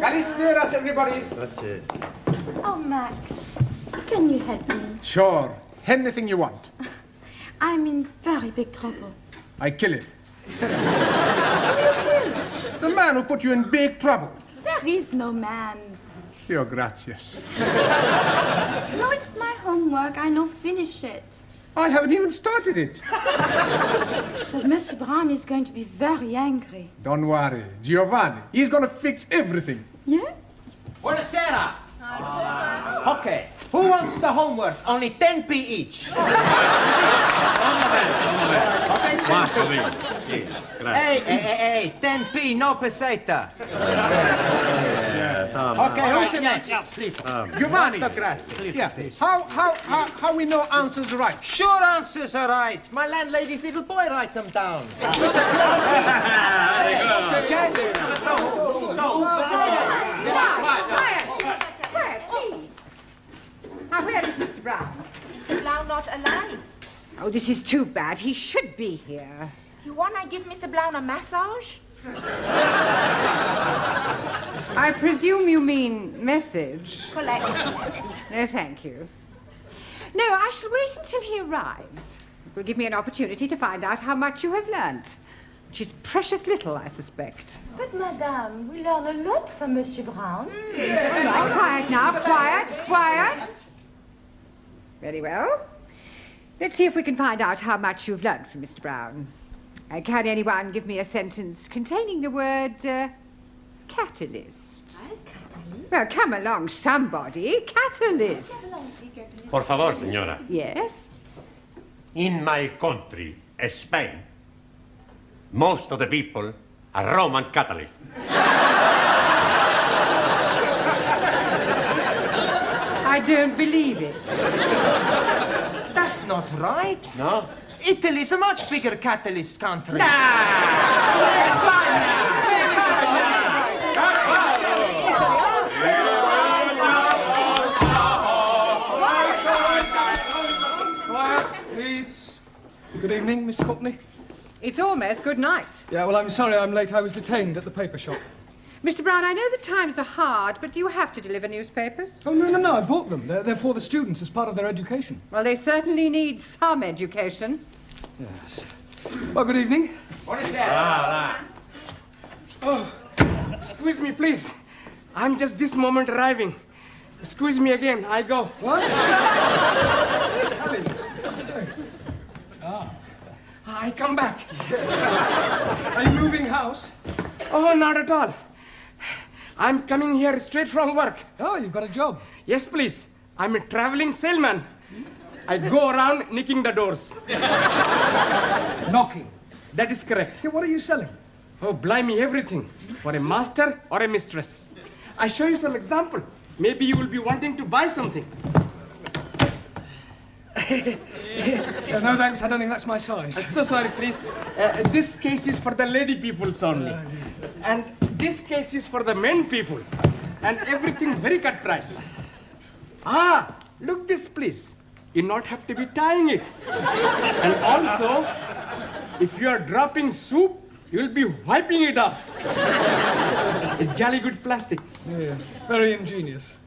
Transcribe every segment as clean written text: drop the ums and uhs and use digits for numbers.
Kalisperas, everybody. Oh, Max, can you help me? Sure. Anything you want. I'm in very big trouble. I kill him. The man who put you in big trouble. There is no man. Your gracias. No, it's my homework. I no finish it. I haven't even started it. But Monsieur Brown is going to be very angry. Don't worry. Giovanni, he's going to fix everything. Yeah? Buonasera. Okay. Who wants the homework? Only 10p each. Hey, 10p, no peseta. Okay, who's the next? Please. Giovanni. Grazie. Yeah. How we know answers right? Sure answers are right. My landlady's little boy writes them down. Quiet, please. Now, where is Mr. Brown? Mr. Blau not alive. Oh, this is too bad. He should be here. You wanna give Mr. Blau a massage? I presume you mean message. Collect. No, thank you. No, I shall wait until he arrives. It will give me an opportunity to find out how much you have learnt. Which is precious little, I suspect. But, madame, we learn a lot from Monsieur Brown. All right, quiet now. Quiet. Very well. Let's see if we can find out how much you've learnt from Mr. Brown. Can anyone give me a sentence containing the word catalyst? Catalyst? Well, come along, somebody. Catalyst. Por favor, señora. Yes? In my country, Spain, most of the people are Roman Catholics. I don't believe it. That's not right. No? Italy's a much bigger catalyst country. Quiet, please. Good evening, Miss Courtney. It's almost good night. Yeah, well, I'm sorry I'm late. I was detained at the paper shop. Mr. Brown, I know the times are hard, but do you have to deliver newspapers? Oh, no, I bought them. They're for the students as part of their education. Well, they certainly need some education. Yes. Well, good evening. Oh, excuse me, please. I'm just this moment arriving. Excuse me again, I go. What? I come back. Are you moving house? Oh, not at all. I'm coming here straight from work. Oh, you've got a job. Yes, please. I'm a traveling salesman. I go around nicking the doors. Knocking. That is correct. Yeah, what are you selling? Oh, blimey, everything. For a master or a mistress. I show you some example. Maybe you will be wanting to buy something. No, thanks. I don't think that's my size. So sorry, please. This case is for the lady peoples only. And this case is for the men people. And everything very cut price. Ah, look this, please. You not have to be tying it. And also, if you are dropping soup, you'll be wiping it off. It's jolly good plastic. Yes, very ingenious.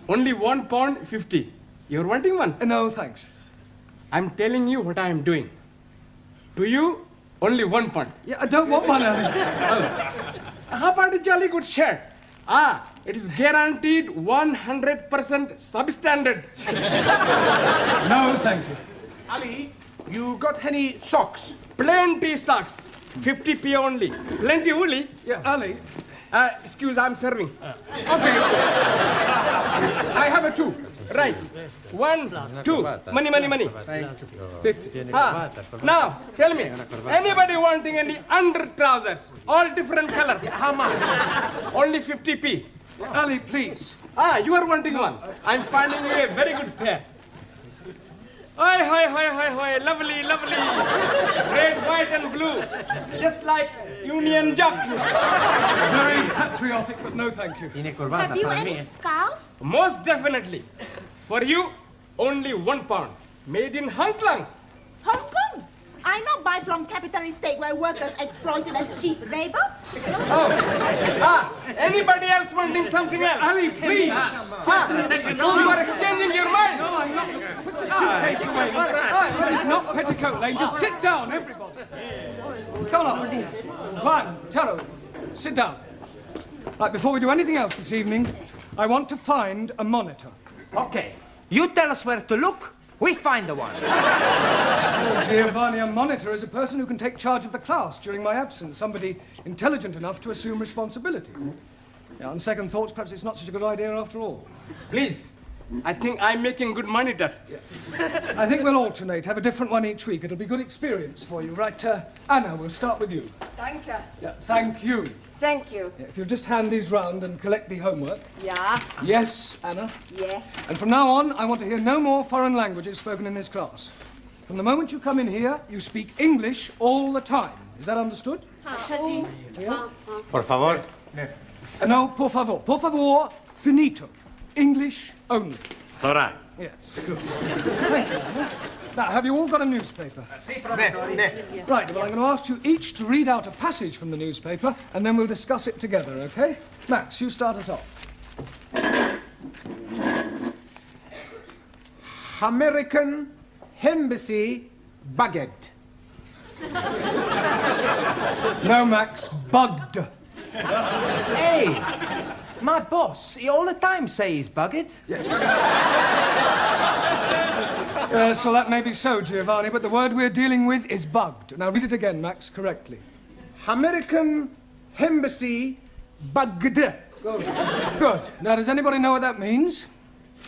Only £1.50. You're wanting one? No, thanks. I'm telling you what I am doing. To you, only £1. Yeah, I don't want one. How about a jolly good shirt? Ah, it is guaranteed 100% substandard. No, thank you. Ali, you got any socks? Plenty socks. 50p only. Plenty woolly. Yeah, Ali. Excuse, I'm serving. Okay. I have a 2. Right. 1, 2. Money. 50. Now, tell me, anybody wanting any under trousers? All different colors. How much? Only 50p. Ali, please. Ah, you are wanting one. I'm finding you a very good pair. Hi, lovely. Red, white and blue. Just like Union Jack. Very patriotic, but no thank you. Have you any scarf? Most definitely. For you, only £1. Made in Hong Kong. Hong Kong? I not buy from capitalist state where workers exploited as cheap labor. Anybody else wanting something else? Ali, please. You are exchanging your mind. No, I'm not. Put the suitcase away. This is not Petticoat Lane. Just sit down, everybody. Come on. Juan, Taro, sit down. Right, before we do anything else this evening, I want to find a monitor. Okay. You tell us where to look, we find the one. Oh, Giovanni, a monitor is a person who can take charge of the class during my absence, somebody intelligent enough to assume responsibility. Yeah, on second thoughts, perhaps it's not such a good idea after all. Please, I think I'm making good monitor. I think we'll alternate, have a different one each week. It'll be good experience for you. Right, Anna, we'll start with you. Thank you. Yeah, thank you. Thank you. Yeah, if you'll just hand these round and collect the homework. Yeah. Yes, Anna. Yes. And from now on, I want to hear no more foreign languages spoken in this class. From the moment you come in here, you speak English all the time. Is that understood? Por favor. No, por favor. Por favor, finito. English only. Sora. Yes, good. Thank you, Anna. Now, have you all got a newspaper? Right, well, I'm going to ask you each to read out a passage from the newspaper, and then we'll discuss it together, okay? Max, you start us off. American Embassy Baguette. No, Max, bugged. Hey, my boss, he all the time say he's bugged. Yes, well, that may be so, Giovanni, but the word we're dealing with is bugged. Now, read it again, Max, correctly. American Embassy Baguette. Good. Good. Now, does anybody know what that means?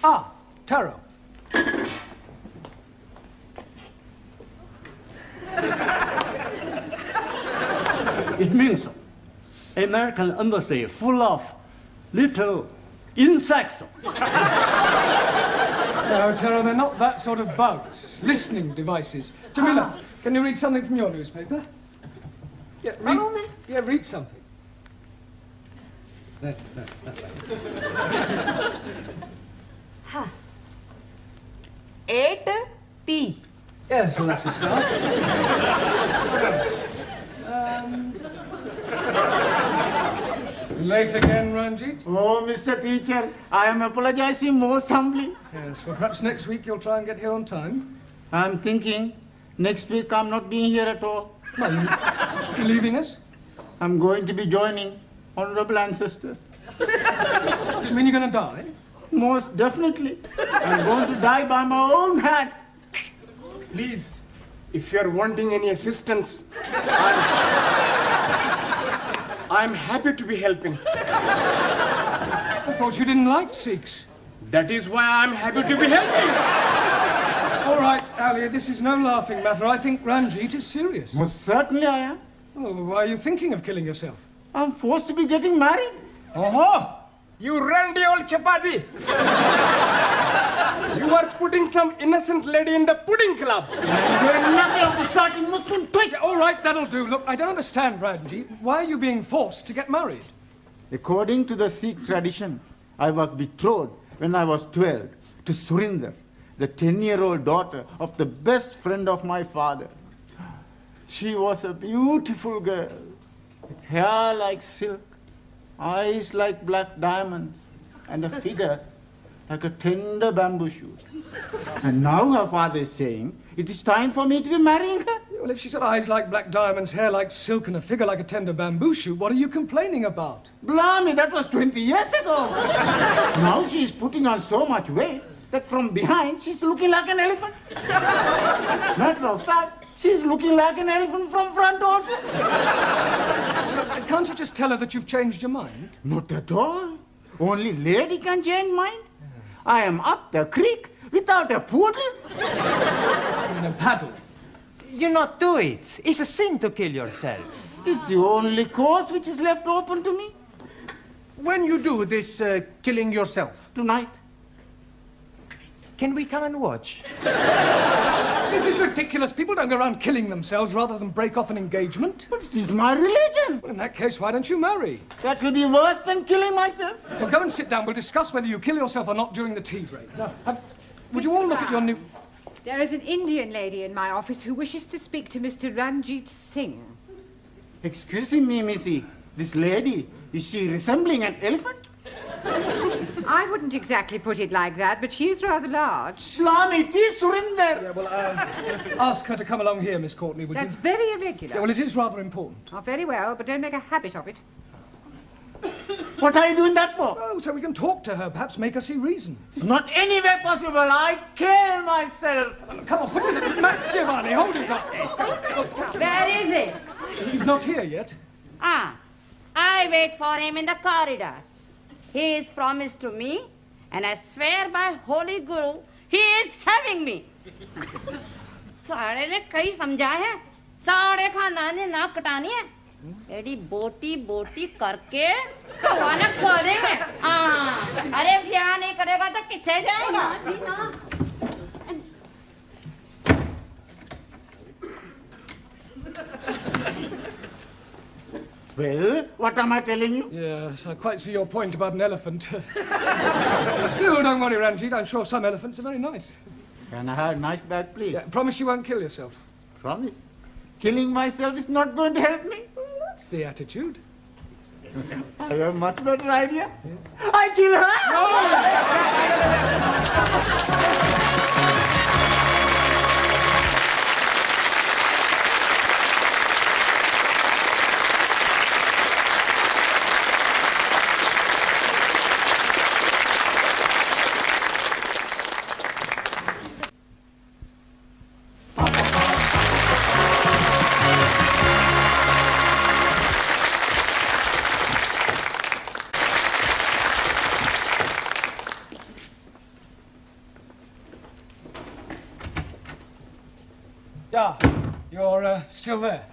Ah, Taro. It means American embassy full of little insects. No, Taro, they're not that sort of bugs. Listening devices. Jamila, can you read something from your newspaper? Yeah, read something. There, that way. 8P. Yes, well, that's a start. Late again, Ranjit? Oh, Mr. Teacher, I am apologizing most humbly. Yes, well, perhaps next week you'll try and get here on time. I'm thinking next week I'm not being here at all. No, you're leaving us? I'm going to be joining honorable ancestors. Do you mean you're going to die? Most definitely. I'm going to die by my own hand. Please, if you're wanting any assistance, I'm happy to be helping. I thought you didn't like Sikhs. That is why I'm happy to be helping. All right, Ali, this is no laughing matter. I think Ranjit is serious. Most certainly I am. Oh, why are you thinking of killing yourself? I'm forced to be getting married. Oh, you randy old chapati. You are putting some innocent lady in the pudding club. You're nothing of the sort in Muslim twit. Yeah, all right, that'll do. Look, I don't understand, Ranjit. Why are you being forced to get married? According to the Sikh tradition, I was betrothed when I was 12 to Surinder, the 10-year-old daughter of the best friend of my father. She was a beautiful girl, with hair like silk, eyes like black diamonds, and a figure like a tender bamboo shoot. And now her father is saying, it is time for me to be marrying her. Well, if she's got eyes like black diamonds, hair like silk, and a figure like a tender bamboo shoot, what are you complaining about? Blimey, that was 20 years ago. Now she is putting on so much weight that from behind she's looking like an elephant. Matter of fact, she's looking like an elephant from front also. Can't you just tell her that you've changed your mind? Not at all. Only lady can change mind. I am up the creek without a poodle. In a paddle. You not do it. It's a sin to kill yourself. It's the only course which is left open to me. When you do this killing yourself? Tonight. Can we come and watch? This is ridiculous. People don't go around killing themselves rather than break off an engagement. But it is my religion. Well, in that case, why don't you marry? That will be worse than killing myself. Well, go and sit down. We'll discuss whether you kill yourself or not during the tea break. Now, would you all look at your new... There is an Indian lady in my office who wishes to speak to Mr. Ranjit Singh. Excuse me, Missy. This lady Is she resembling an elephant? I wouldn't exactly put it like that, but she is rather large. Blimey, it is Surinder. Yeah, well, ask her to come along here, Miss Courtney, would That's you? very irregular. Yeah, well, it is rather important. Oh, very well, but don't make a habit of it. What are you doing that for? Oh, so we can talk to her, perhaps make her see reason. It's not anywhere possible. I kill myself. Come on, put it. Max Giovanni, hold his up. Where is he? He's not here yet. Ah, I wait for him in the corridor. He is promised to me, and I swear by Holy Guru, he is having me. सारे ने कई समझा है, सारे खानदान ने नाक कटानी है, एडी बोटी बोटी करके भगवान खो देंगे। अरे ब्याह नहीं करेगा तो किथे जाएगा? जी ना। Well, what am I telling you? Yes, I quite see your point about an elephant. Still, don't worry, Ranjit. I'm sure some elephants are very nice. Can I have a nice bag, please? Yeah, promise you won't kill yourself. Promise. Killing myself is not going to help me. That's the attitude. I have a much better idea. I kill her! Yeah, you're still there.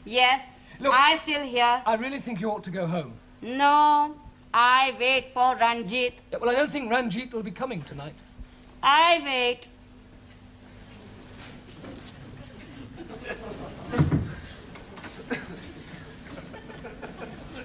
Yes, Look, I still here. I really think you ought to go home. No, I wait for Ranjit. Yeah, well, I don't think Ranjit will be coming tonight. I wait.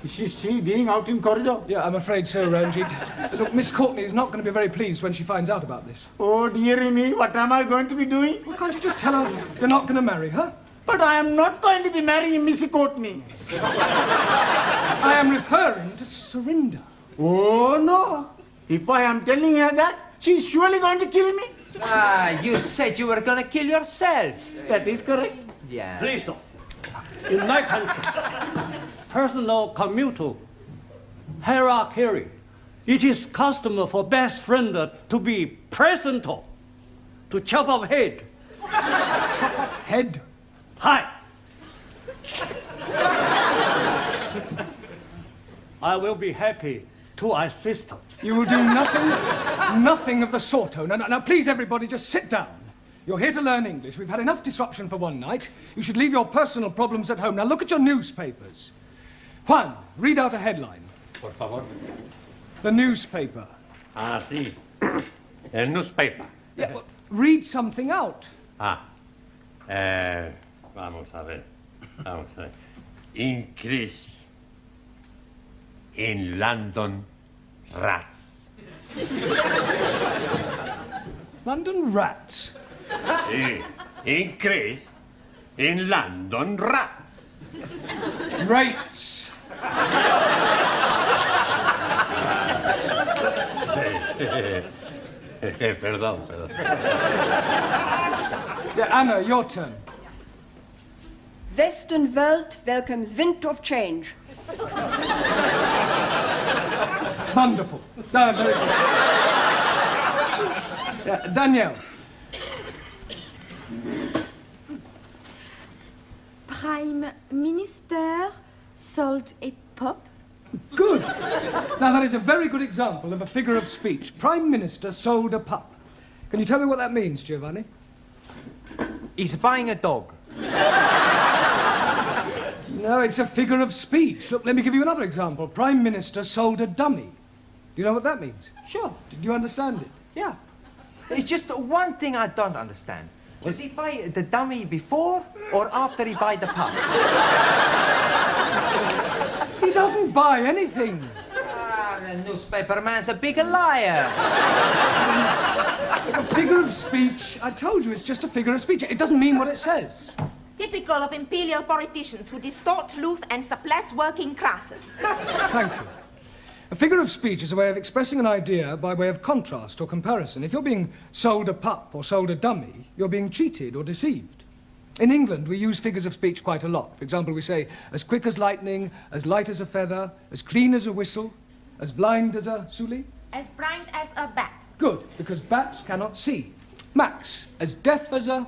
Is she still being out in corridor? Yeah, I'm afraid so, Ranjit. Look, Miss Courtney is not going to be very pleased when she finds out about this. Oh, dearie me, what am I going to be doing? Well, can't you just tell her you're not going to marry her? But I am not going to be marrying Missy Courtney. I am referring to Surinder. Oh, no. If I am telling her that, she's surely going to kill me. You said you were going to kill yourself. That is correct. Yeah. Please, sir. In my country, personal commutal hierarchy, it is custom for best friend to be present to chop off head. Chop off head? Hi. I will be happy to assist. You will do nothing of the sort. Oh, no, please, everybody, just sit down. You're here to learn English. We've had enough disruption for one night. You should leave your personal problems at home. Now look at your newspapers. Juan, read out a headline. Por favor. The newspaper. Ah, sí. El newspaper. Yeah, well, read something out. Vamos a ver. Increase in London rats. London rats? Increase in London rats. Rates. Perdón. Yeah, Anna, your turn. Western World welcomes wind of change. Wonderful. Very good. Yeah, Danielle. Prime Minister sold a pup. Good. Now, that is a very good example of a figure of speech. Prime Minister sold a pup. Can you tell me what that means, Giovanni? He's buying a dog. No, it's a figure of speech. Look, let me give you another example. Prime Minister sold a dummy. Do you know what that means? Sure. Do you understand it? Yeah. It's just one thing I don't understand. Does he buy the dummy before or after he buy the pup? He doesn't buy anything. The newspaper man's a big liar. A figure of speech, I told you, it's just a figure of speech. It doesn't mean what it says. Typical of imperial politicians who distort truth and suppress working classes. Thank you. A figure of speech is a way of expressing an idea by way of contrast or comparison. If you're being sold a pup or sold a dummy, you're being cheated or deceived. In England, we use figures of speech quite a lot. For example, we say, as quick as lightning, as light as a feather, as clean as a whistle, as blind as a suli. As blind as a bat. Good, because bats cannot see. Max, as deaf as a...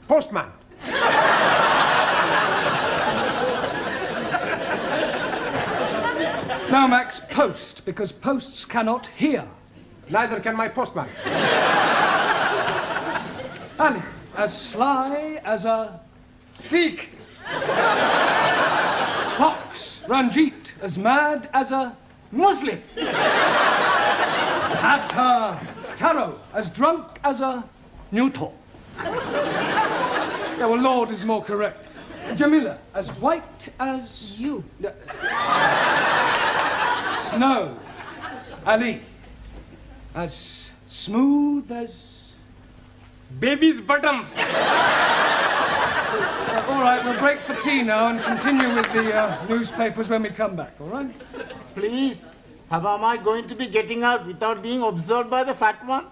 Postman. Now, Max, post, because posts cannot hear. Neither can my postman. Ali, as sly as a... Sikh. Fox, Ranjit, as mad as a... Muslim. Hatter, Taro, as drunk as a... Neutral. Yeah, well, Lord is more correct. Jamila, as white as... You. Snow. Ali, as smooth as... Baby's bottoms. All right, we'll break for tea now and continue with the newspapers when we come back, all right? Please, how am I going to be getting out without being observed by the fat one?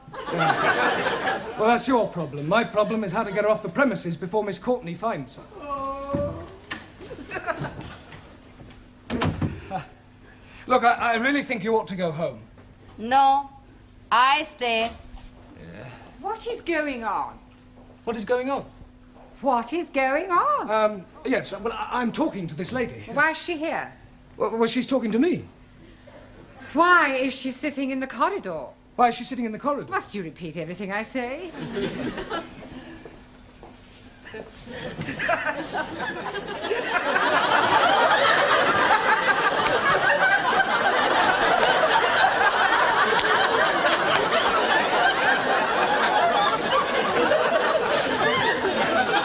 Well, that's your problem. My problem is how to get her off the premises before Miss Courtney finds her. Look, I really think you ought to go home. No, I stay. What is going on? What is going on? What is going on? Yes, well, I'm talking to this lady. Why is she here? Well, she's talking to me. Why is she sitting in the corridor? Why is she sitting in the corridor? Must you repeat everything I say?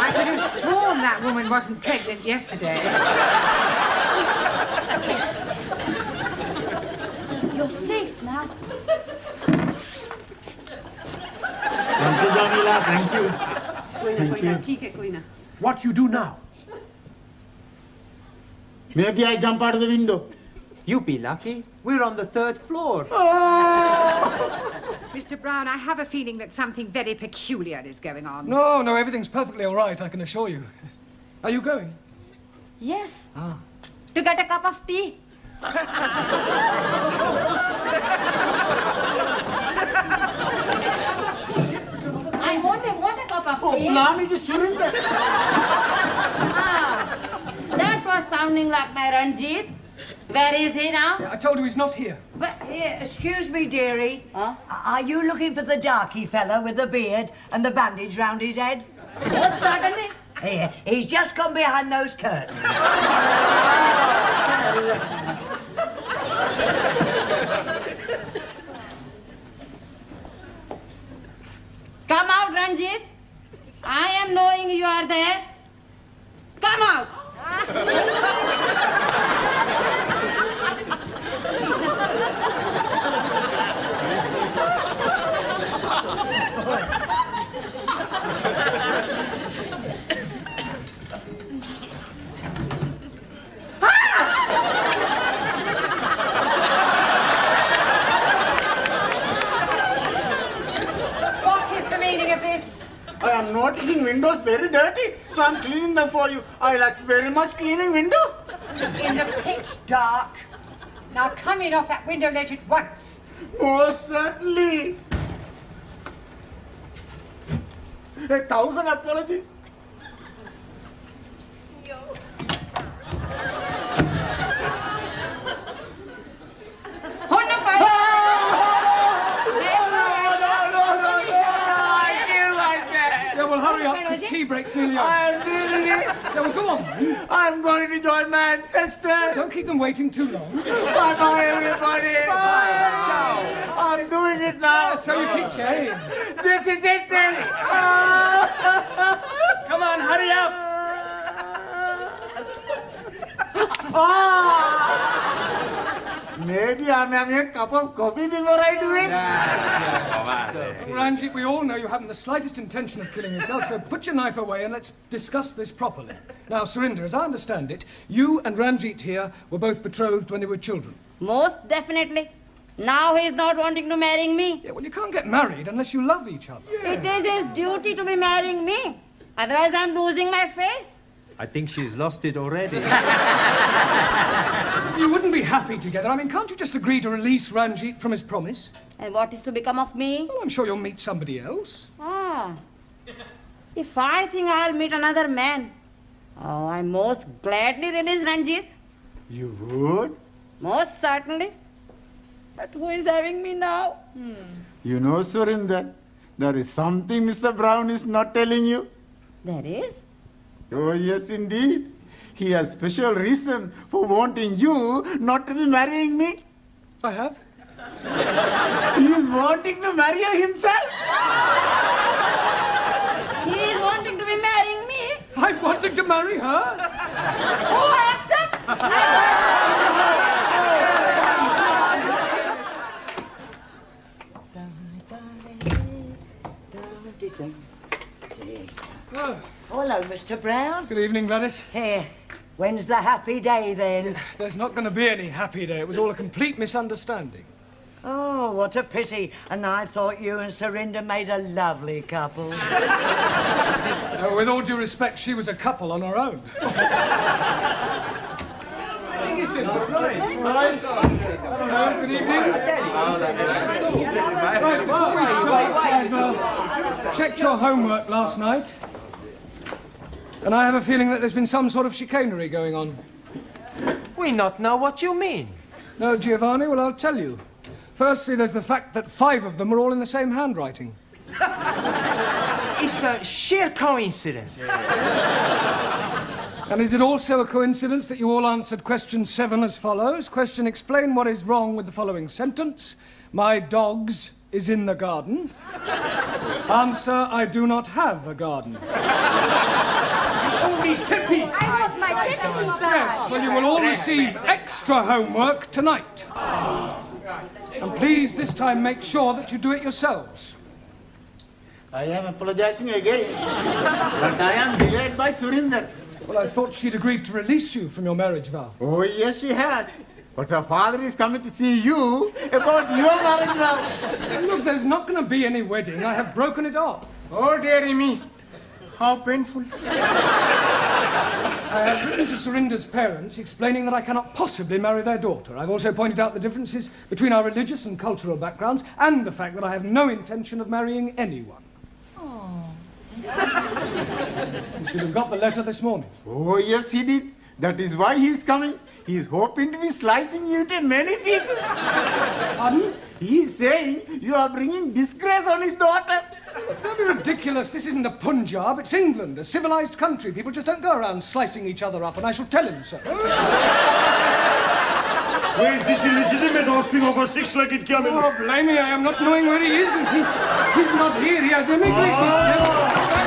I could have sworn that woman wasn't pregnant yesterday. You're safe now. Thank you, Jamila, thank you. What you do now? Maybe I jump out of the window. You be lucky. We're on the 3rd floor. Mr. Brown, I have a feeling that something very peculiar is going on. No, everything's perfectly all right, I can assure you. Are you going? Yes. Ah. To get a cup of tea. I only want a cup of tea. Blimey, just surrender. That was sounding like my Ranjit. Where is he now? Yeah, I told you he's not here. But Here, excuse me, dearie. Huh? Are you looking for the darky fella with the beard and the bandage round his head? yes, certainly. Here, he's just gone behind those curtains. Come out, Ranjit. I am knowing you are there. Come out. What is the meaning of this? I am noticing windows very dirty, so I'm cleaning them for you. I like very much cleaning windows. In the pitch dark. Now come in off that window ledge at once. Most certainly. 1,000 apologies. Yeah, well, hurry up, because tea break's nearly over. I'm doing it. Yeah, well, go on, then. I'm going to join my ancestors. Don't keep them waiting too long. Bye-bye, everybody. Bye. Ciao. I'm doing it now. Yeah, so you keep saying. This is it, then. Come on, hurry up. Maybe I'm having a cup of coffee before I do it. Ranjit, we all know you haven't the slightest intention of killing yourself, so put your knife away and let's discuss this properly. Now, Surinder, as I understand it, you and Ranjit here were both betrothed when they were children. Most definitely. Now he's not wanting to marry me. Yeah, well, you can't get married unless you love each other. Yeah. It is his duty to be marrying me. Otherwise, I'm losing my face. I think she's lost it already. You wouldn't be happy together. I mean, can't you just agree to release Ranjit from his promise? And what is to become of me? Well, I'm sure you'll meet somebody else. Ah. If I think I'll meet another man, oh, I most gladly release Ranjit. You would? Most certainly. But who is having me now? You know, Surinder, there is something Mr. Brown is not telling you. There is? Oh, yes, indeed. He has special reason for wanting you not to be marrying me. I have? He is wanting to marry you himself. He is wanting to be marrying me? I'm wanting to marry her? Oh, I accept. Oh, hello, Mr. Brown. Good evening, Gladys. Here. When's the happy day, then? There's not going to be any happy day. It was all a complete misunderstanding. Oh, what a pity. And I thought you and Surinder made a lovely couple. With all due respect, she was a couple on her own. I think it's just nice. Good evening. Right, before we start, I've checked your homework last night. And I have a feeling that there's been some sort of chicanery going on. We not know what you mean. No, Giovanni? Well, I'll tell you. Firstly, there's the fact that 5 of them are all in the same handwriting. It's a sheer coincidence. And is it also a coincidence that you all answered question 7 as follows? Question: explain what is wrong with the following sentence. My dogs is in the garden. Answer: I do not have a garden. Only Tippy. I want my Tippy back. Yes, well, you will all receive extra homework tonight. And please, this time, make sure that you do it yourselves. I am apologizing again, but I am delayed by Surinder. Well, I thought she'd agreed to release you from your marriage vow. Oh, yes, she has. But her father is coming to see you about your marriage vow. Look, there's not going to be any wedding. I have broken it off. Oh, dearie me. How painful. I have written to Surinder's parents explaining that I cannot possibly marry their daughter. I've also pointed out the differences between our religious and cultural backgrounds and the fact that I have no intention of marrying anyone. You should have got the letter this morning. Oh, yes, he did. That is why he is coming. He is hoping to be slicing you into many pieces. Pardon? He is saying you are bringing disgrace on his daughter. Don't be ridiculous. This isn't the Punjab. It's England, a civilized country. People just don't go around slicing each other up, and I shall tell him so. Where is this illegitimate offspring of a six-legged camel? Oh, blame me. I am not knowing where he is. He's not here. He has immigrated.